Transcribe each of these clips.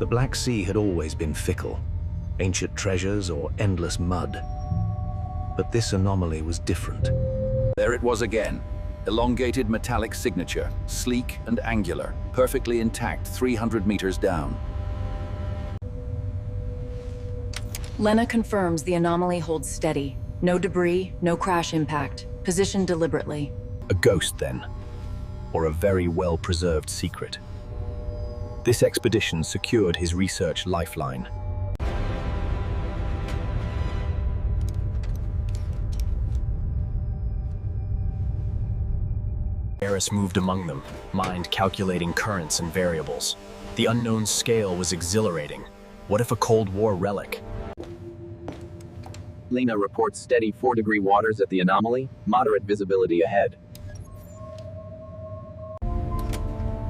The Black Sea had always been fickle, ancient treasures or endless mud. But this anomaly was different. There it was again. Elongated metallic signature, sleek and angular, perfectly intact 300 meters down. Lena confirms the anomaly holds steady. No debris, no crash impact. Positioned deliberately. A ghost, then? Or a very well-preserved secret? This expedition secured his research lifeline. Eris moved among them, mind calculating currents and variables. The unknown scale was exhilarating. What if a Cold War relic? Lena reports steady 4-degree waters at the anomaly, moderate visibility ahead.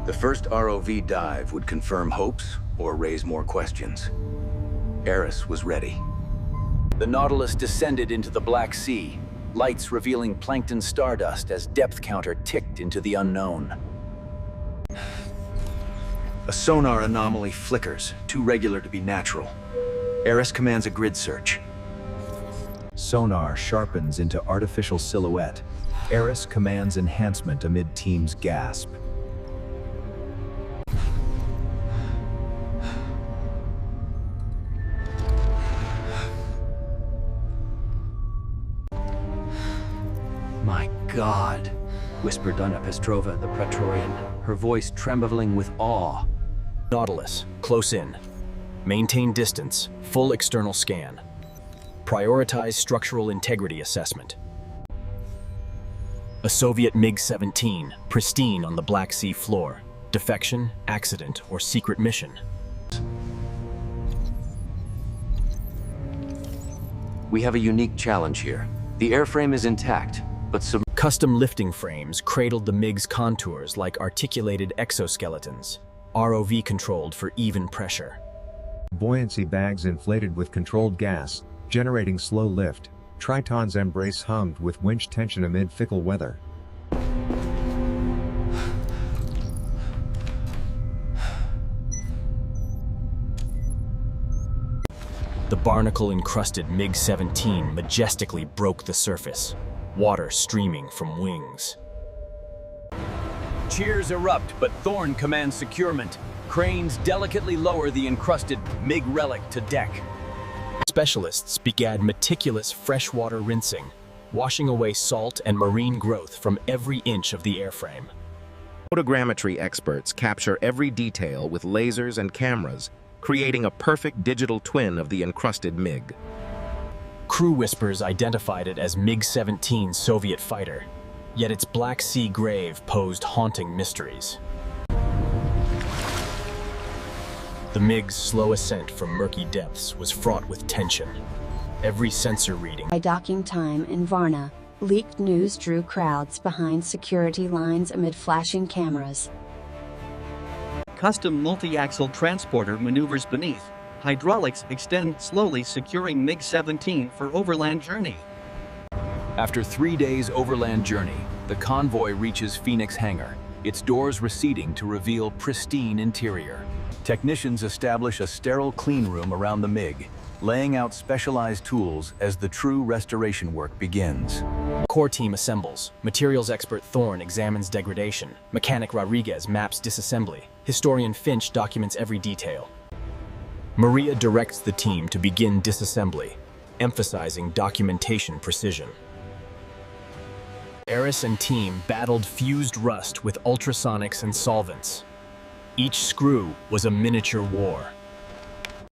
The first ROV dive would confirm hopes or raise more questions. Eris was ready. The Nautilus descended into the Black Sea, lights revealing plankton stardust as depth counter ticked into the unknown. A sonar anomaly flickers, too regular to be natural. Eris commands a grid search. Sonar sharpens into artificial silhouette. Eris commands enhancement amid team's gasp. My God, whispered Donna Pestrova, the Praetorian, her voice trembling with awe. Nautilus, close in. Maintain distance, full external scan. Prioritize structural integrity assessment. A Soviet MiG-17, pristine on the Black Sea floor. Defection, accident, or secret mission. We have a unique challenge here. The airframe is intact, but some Custom lifting frames cradled the MiG's contours like articulated exoskeletons, ROV controlled for even pressure. Buoyancy bags inflated with controlled gas, generating slow lift. Triton's embrace hummed with winch tension amid fickle weather. The barnacle-encrusted MiG-17 majestically broke the surface, water streaming from wings. Cheers erupt, but Thorn commands securement. Cranes delicately lower the encrusted MiG relic to deck. Specialists began meticulous freshwater rinsing, washing away salt and marine growth from every inch of the airframe. Photogrammetry experts capture every detail with lasers and cameras, creating a perfect digital twin of the encrusted MiG. Crew whispers identified it as MiG-17 Soviet fighter, yet its Black Sea grave posed haunting mysteries. The MiG's slow ascent from murky depths was fraught with tension. Every sensor reading. By docking time in Varna, leaked news drew crowds behind security lines amid flashing cameras. Custom multi-axle transporter maneuvers beneath. Hydraulics extend slowly, securing MiG-17 for overland journey. After 3 days overland journey, the convoy reaches Phoenix Hangar, its doors receding to reveal pristine interior. Technicians establish a sterile clean room around the MiG, laying out specialized tools as the true restoration work begins. Core team assembles. Materials expert Thorne examines degradation. Mechanic Rodriguez maps disassembly. Historian Finch documents every detail. Maria directs the team to begin disassembly, emphasizing documentation precision. Eris and team battled fused rust with ultrasonics and solvents. Each screw was a miniature war.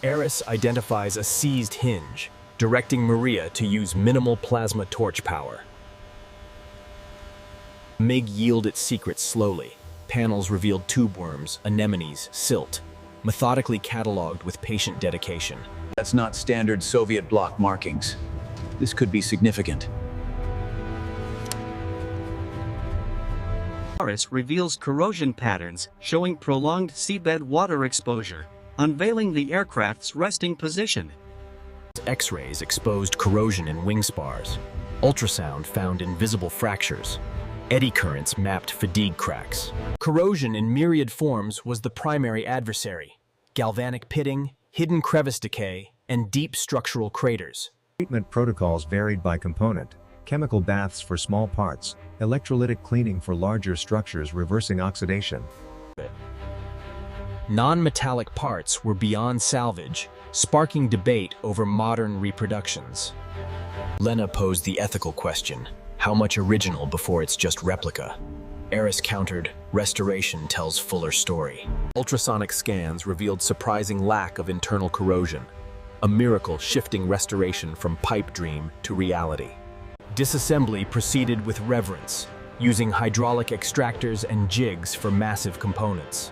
Eris identifies a seized hinge, directing Maria to use minimal plasma torch power. MiG yield its secrets slowly. Panels revealed tube worms, anemones, silt, methodically cataloged with patient dedication. That's not standard Soviet block markings. This could be significant. Eris reveals corrosion patterns, showing prolonged seabed water exposure, unveiling the aircraft's resting position. X-rays exposed corrosion in wing spars. Ultrasound found invisible fractures. Eddy currents mapped fatigue cracks. Corrosion in myriad forms was the primary adversary. galvanic pitting, hidden crevice decay, and deep structural craters. Treatment protocols varied by component: chemical baths for small parts, electrolytic cleaning for larger structures reversing oxidation. Non-metallic parts were beyond salvage, sparking debate over modern reproductions. Lena posed the ethical question: how much original before it's just replica? Eris countered, restoration tells fuller story. Ultrasonic scans revealed surprising lack of internal corrosion, a miracle shifting restoration from pipe dream to reality. Disassembly proceeded with reverence, using hydraulic extractors and jigs for massive components.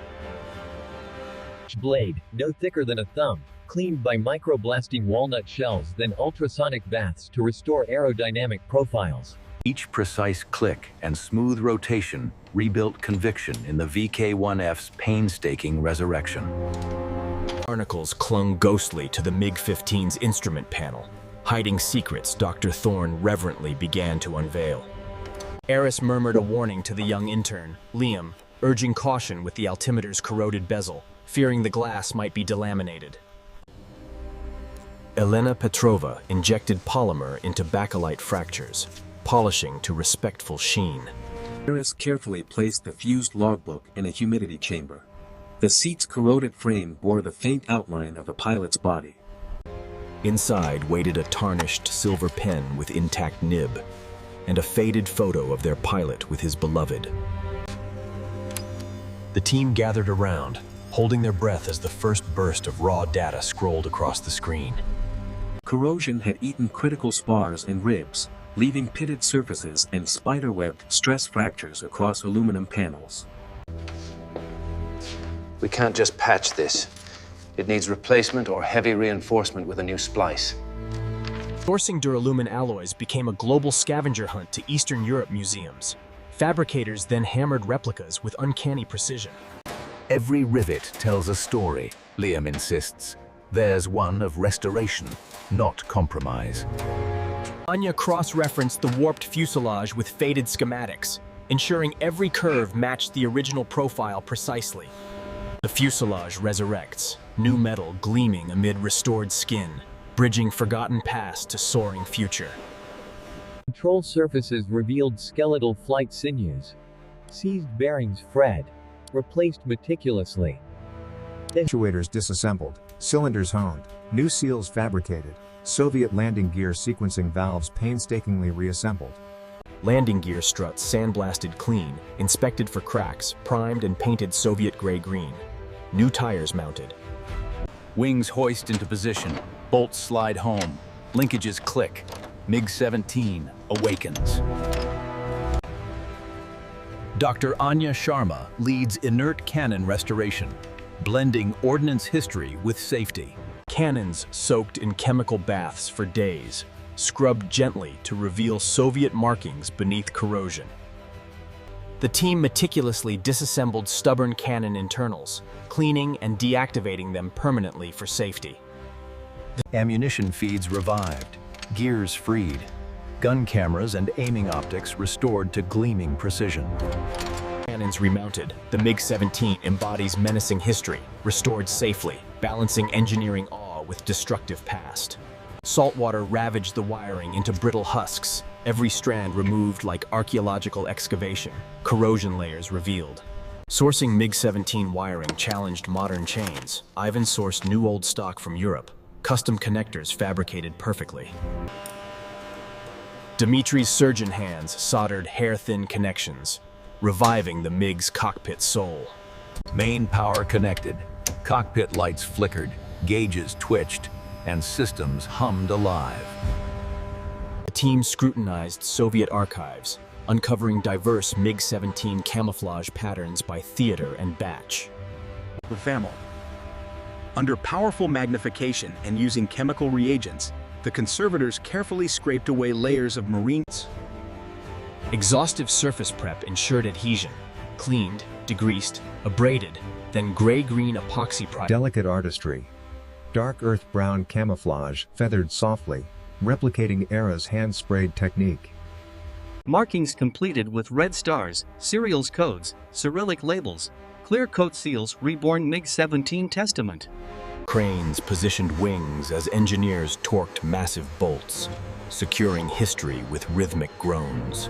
Blade, no thicker than a thumb, cleaned by microblasting walnut shells, then ultrasonic baths to restore aerodynamic profiles. Each precise click and smooth rotation rebuilt conviction in the VK-1F's painstaking resurrection. Barnacles clung ghostly to the MiG-17's instrument panel, hiding secrets Dr. Thorne reverently began to unveil. Eris murmured a warning to the young intern, Liam, urging caution with the altimeter's corroded bezel, fearing the glass might be delaminated. Elena Petrova injected polymer into bakelite fractures, polishing to respectful sheen. Eris carefully placed the fused logbook in a humidity chamber. The seat's corroded frame bore the faint outline of a pilot's body. Inside waited a tarnished silver pen with intact nib, and a faded photo of their pilot with his beloved. The team gathered around, holding their breath as the first burst of raw data scrolled across the screen. Corrosion had eaten critical spars and ribs, leaving pitted surfaces and spiderwebbed stress fractures across aluminum panels. We can't just patch this. It needs replacement or heavy reinforcement with a new splice. Sourcing duralumin alloys became a global scavenger hunt to Eastern Europe museums. Fabricators then hammered replicas with uncanny precision. Every rivet tells a story, Liam insists. There's one of restoration, not compromise. Anya cross-referenced the warped fuselage with faded schematics, ensuring every curve matched the original profile precisely. The fuselage resurrects, new metal gleaming amid restored skin, bridging forgotten past to soaring future. Control surfaces revealed skeletal flight sinews. Seized bearings Fred. Replaced meticulously. Actuators disassembled, cylinders honed, new seals fabricated, Soviet landing gear sequencing valves painstakingly reassembled. Landing gear struts sandblasted clean, inspected for cracks, primed and painted Soviet gray-green. New tires mounted. Wings hoist into position, bolts slide home, linkages click. MiG-17 awakens. Dr. Anya Sharma leads inert cannon restoration, blending ordnance history with safety. Cannons soaked in chemical baths for days, scrubbed gently to reveal Soviet markings beneath corrosion. The team meticulously disassembled stubborn cannon internals, cleaning and deactivating them permanently for safety. Ammunition feeds revived, gears freed, gun cameras and aiming optics restored to gleaming precision. Cannons remounted, the MiG-17 embodies menacing history, restored safely, balancing engineering awe with destructive past. Saltwater ravaged the wiring into brittle husks, every strand removed like archaeological excavation, corrosion layers revealed. Sourcing MiG-17 wiring challenged modern chains. Ivan sourced new old stock from Europe, custom connectors fabricated perfectly. Dimitri's surgeon hands soldered hair-thin connections, reviving the MiG's cockpit soul. Main power connected, cockpit lights flickered, gauges twitched, and systems hummed alive. The team scrutinized Soviet archives, uncovering diverse MiG-17 camouflage patterns by theater and batch. The family. Under powerful magnification and using chemical reagents, the conservators carefully scraped away layers of marines. Exhaustive surface prep ensured adhesion, cleaned, degreased, abraded, then gray-green epoxy product. Delicate artistry. Dark earth brown camouflage, feathered softly, replicating Era's hand-sprayed technique. Markings completed with red stars, serials codes, Cyrillic labels, Clear coat seals reborn MiG-17 testament. Cranes positioned wings as engineers torqued massive bolts, securing history with rhythmic groans.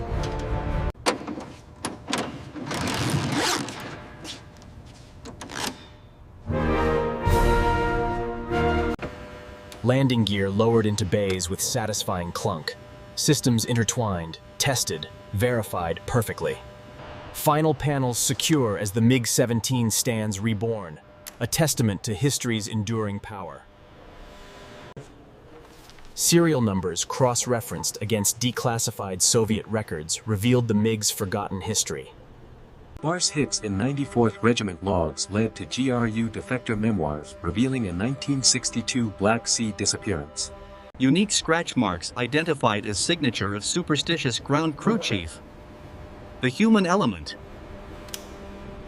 Landing gear lowered into bays with satisfying clunk. Systems intertwined, tested, verified perfectly. Final panels secure as the MiG-17 stands reborn, a testament to history's enduring power. Serial numbers cross-referenced against declassified Soviet records revealed the MiG's forgotten history. Sparse hits in 94th Regiment logs led to GRU defector memoirs revealing a 1962 Black Sea disappearance. Unique scratch marks identified as signature of superstitious ground crew chief. The human element.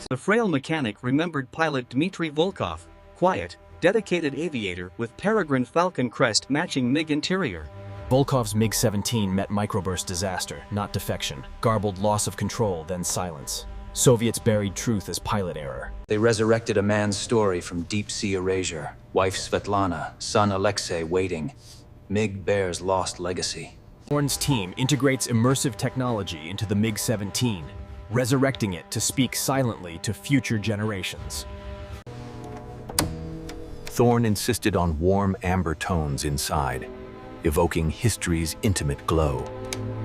The frail mechanic remembered pilot Dmitry Volkov, quiet, dedicated aviator with peregrine falcon crest matching MiG interior. Volkov's MiG-17 met microburst disaster, not defection. Garbled loss of control, then silence. Soviets buried truth as pilot error. They resurrected a man's story from deep-sea erasure. Wife Svetlana, son Alexei waiting. MiG bears lost legacy. Thorn's team integrates immersive technology into the MiG-17, resurrecting it to speak silently to future generations. Thorn insisted on warm amber tones inside, evoking history's intimate glow.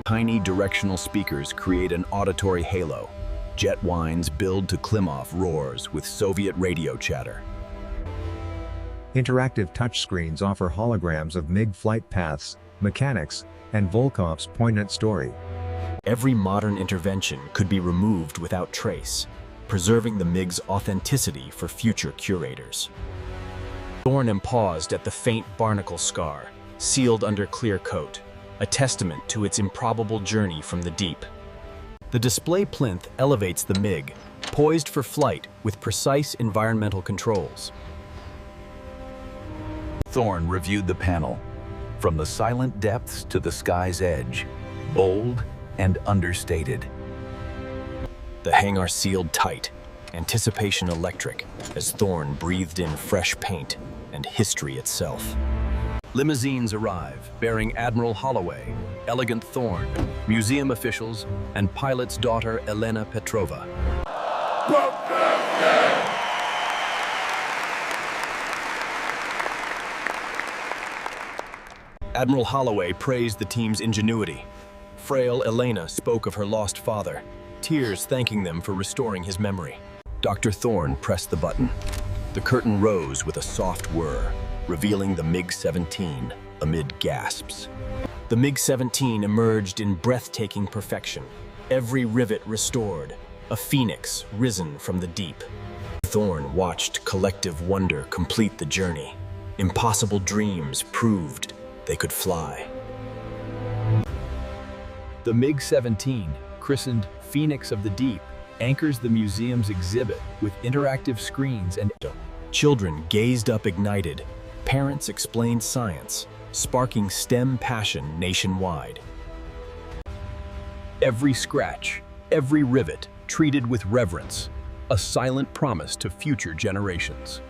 Tiny directional speakers create an auditory halo. Jet whines build to Klimov roars with Soviet radio chatter. Interactive touchscreens offer holograms of MiG flight paths, mechanics, and Volkov's poignant story. Every modern intervention could be removed without trace, preserving the MiG's authenticity for future curators. Thorn paused at the faint barnacle scar, sealed under clear coat, a testament to its improbable journey from the deep. The display plinth elevates the MiG, poised for flight with precise environmental controls. Thorn reviewed the panel, from the silent depths to the sky's edge, bold and understated. The hangar sealed tight, anticipation electric, as Thorn breathed in fresh paint and history itself. Limousines arrive, bearing Admiral Holloway, elegant Thorn, museum officials, and pilot's daughter Elena Petrova. Admiral Holloway praised the team's ingenuity. Frail Elena spoke of her lost father, tears thanking them for restoring his memory. Dr. Thorn pressed the button. The curtain rose with a soft whir, revealing the MiG-17 amid gasps. The MiG-17 emerged in breathtaking perfection, every rivet restored, a phoenix risen from the deep. Thorn watched collective wonder complete the journey. Impossible dreams proved they could fly. The MiG-17, christened Phoenix of the Deep, anchors the museum's exhibit with interactive screens and children gazed up ignited. Parents explained science, sparking STEM passion nationwide. Every scratch, every rivet treated with reverence, a silent promise to future generations.